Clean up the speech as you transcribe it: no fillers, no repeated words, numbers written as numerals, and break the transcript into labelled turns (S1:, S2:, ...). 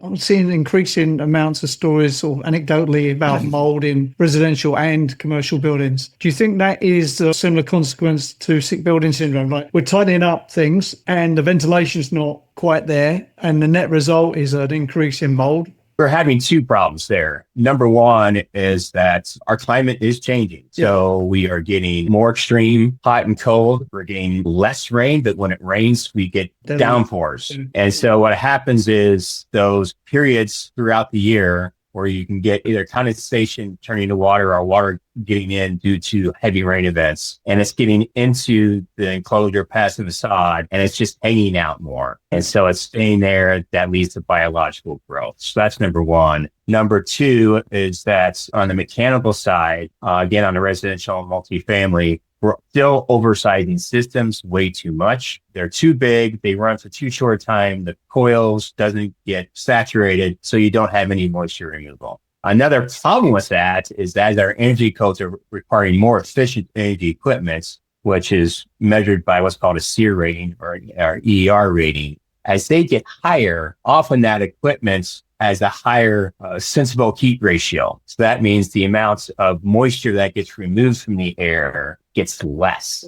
S1: I'm seeing increasing amounts of stories or anecdotally about mold in residential and commercial buildings. Do you think that is a similar consequence to sick building syndrome? Like we're tidying up things and the ventilation's not quite there, and the net result is an increase in mold?
S2: We're having two problems there. Number one is that our climate is changing. So we are getting more extreme hot and cold. We're getting less rain, but when it rains, we get downpours. And so what happens is those periods throughout the year where you can get either condensation turning to water or water getting in due to heavy rain events. And it's getting into the enclosure past the facade and it's just hanging out more. And so it's staying there. That leads to biological growth. So that's number one. Number two is that on the mechanical side, again, on the residential and multifamily, we're still oversizing systems way too much. They're too big. They run for too short time. The coils doesn't get saturated, so you don't have any moisture removal. Another problem with that is that our energy codes are requiring more efficient energy equipment, which is measured by what's called a SEER rating or our EER rating. As they get higher, often that equipment has a higher sensible heat ratio. So that means the amount of moisture that gets removed from the air gets less.